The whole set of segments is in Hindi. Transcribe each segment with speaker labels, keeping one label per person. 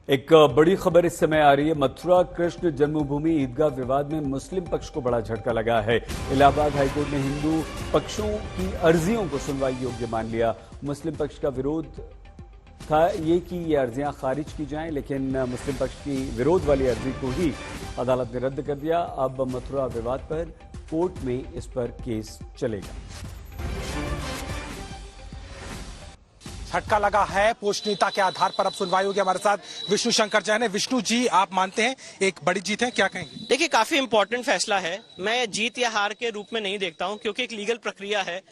Speaker 1: एक बड़ी खबर इस समय आ रही है। मथुरा कृष्ण जन्मभूमि ईदगाह विवाद में मुस्लिम पक्ष को बड़ा झटका लगा है। इलाहाबाद हाईकोर्ट ने हिंदू पक्षों की अर्जियों को सुनवाई योग्य मान लिया। मुस्लिम पक्ष का विरोध था ये कि ये अर्जियां खारिज की जाएं, लेकिन मुस्लिम पक्ष की विरोध वाली अर्जी को ही अदालत ने रद्द कर दिया। अब मथुरा विवाद पर कोर्ट में इस पर केस चलेगा।
Speaker 2: झटका लगा है, पोषणीयता के आधार पर अब सुनवाई होगी। हमारे साथ विष्णु शंकर जैन है। विष्णु जी, आप मानते हैं एक बड़ी जीत है, क्या कहेंगे?
Speaker 3: देखिए, काफी इंपॉर्टेंट फैसला है। मैं जीत या हार के रूप में नहीं देखता हूं, क्योंकि एक लीगल प्रक्रिया है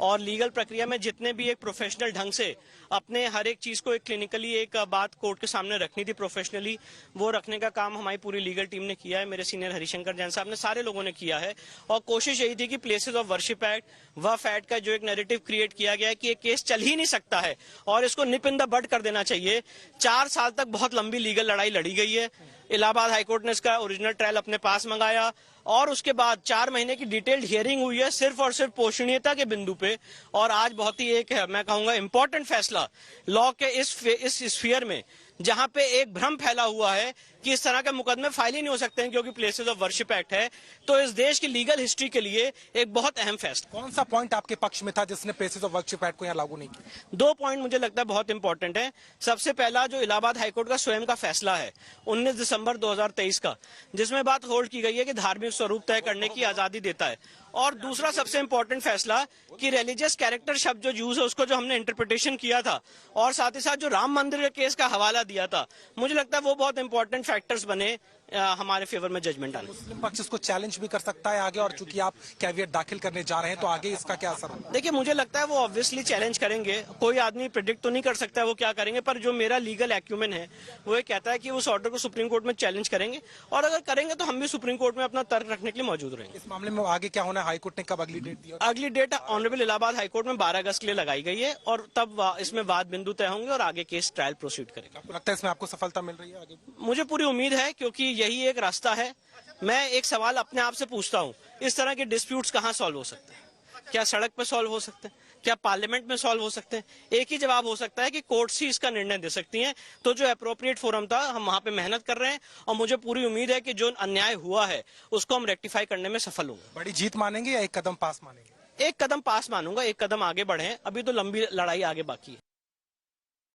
Speaker 3: और लीगल प्रक्रिया में जितने भी एक प्रोफेशनल ढंग से अपने हर एक चीज को एक क्लिनिकली एक बात कोर्ट के सामने रखनी थी प्रोफेशनली, वो रखने का काम हमारी पूरी लीगल टीम ने किया है। मेरे सीनियर हरिशंकर जैन साहब ने, सारे लोगों ने किया है और कोशिश यही थी कि प्लेसेस ऑफ वर्शिप एक्ट, वफ एक्ट का जो एक नैरेटिव क्रिएट किया गया है कि ये केस चल ही नहीं सकता है और इसको निप इन द बड कर देना चाहिए। 4 साल तक बहुत लंबी लीगल लड़ाई लड़ी गई है। इलाहाबाद हाईकोर्ट ने इसका ओरिजिनल ट्रायल अपने पास मंगाया और उसके बाद 4 महीने की डिटेल्ड हियरिंग हुई है सिर्फ और सिर्फ पोषणीयता के बिंदु पे। और आज बहुत ही एक मैं कहूंगा इंपॉर्टेंट फैसला लॉ के इस स्फीयर में, जहां पे एक भ्रम फैला हुआ है कि इस तरह के मुकदमे फाइल ही नहीं हो सकते हैं क्योंकि प्लेसेस ऑफ वर्शिप एक्ट है। तो इस देश की लीगल हिस्ट्री के लिए एक बहुत अहम फैसला।
Speaker 2: कौन सा पॉइंट आपके पक्ष में था जिसने प्लेसेस ऑफ वर्शिप एक्ट को यहाँ लागू नहीं किया?
Speaker 3: 2 पॉइंट मुझे लगता है बहुत इंपॉर्टेंट है। सबसे पहला जो इलाहाबाद हाईकोर्ट का स्वयं का फैसला है 19 दिसंबर 2023 का, जिसमें बात होल्ड की गई है कि धार्मिक स्वरूप तय करने की आजादी देता है। और दूसरा सबसे इंपॉर्टेंट फैसला कि रिलीजियस कैरेक्टर शब्द जो यूज है उसको जो हमने इंटरप्रिटेशन किया था और साथ ही साथ जो राम मंदिर के केस का हवाला दिया था, मुझे लगता है वो बहुत इंपॉर्टेंट फैक्टर्स बने हमारे फेवर में जजमेंट आने।
Speaker 2: मुस्लिम पक्ष इसको चैलेंज भी कर सकता है आगे, और चूंकि आप कैविएट दाखिल करने जा रहे हैं तो आगे इसका क्या असर होगा?
Speaker 3: देखिए, मुझे लगता है वो ऑब्वियसली चैलेंज करेंगे। कोई आदमी प्रिडिक्ट तो नहीं कर सकता है वो क्या करेंगे, पर जो मेरा लीगल एक्यूमेन है वो ये कहता है कि उस ऑर्डर को सुप्रीम कोर्ट में चैलेंज करेंगे और अगर करेंगे तो हम भी सुप्रीम कोर्ट में अपना तर्क रखने के लिए मौजूद रहेंगे।
Speaker 2: इस मामले में आगे क्या होना है? हाईकोर्ट ने कब अगली डेट दी?
Speaker 3: अगली डेट ऑनरेबल इलाहाबाद हाईकोर्ट में 12 अगस्त के लिए लगाई गई है और तब इसमें वाद बिंदु तय होंगे और आगे केस ट्रायल प्रोसीड करेगा।
Speaker 2: आपको लगता है इसमें आपको सफलता मिल रही है आगे?
Speaker 3: मुझे पूरी उम्मीद है, क्योंकि यही एक रास्ता है। मैं एक सवाल अपने आप से पूछता हूँ, इस तरह के डिस्प्यूट्स कहाँ सॉल्व हो सकते हैं? क्या सड़क पे सॉल्व हो सकते हैं? क्या पार्लियामेंट में सॉल्व हो सकते हैं? एक ही जवाब हो सकता है कि कोर्ट्स ही इसका निर्णय दे सकती हैं। तो जो अप्रोप्रिएट फोरम था, हम वहां पे मेहनत कर रहे हैं और मुझे पूरी उम्मीद है कि जो अन्याय हुआ है उसको हम रेक्टिफाई करने में सफल होंगे।
Speaker 2: बड़ी जीत मानेंगे या एक कदम पास मानेंगे?
Speaker 3: एक कदम पास मानूंगा, एक कदम आगे बढ़े। अभी तो लंबी लड़ाई आगे बाकी है।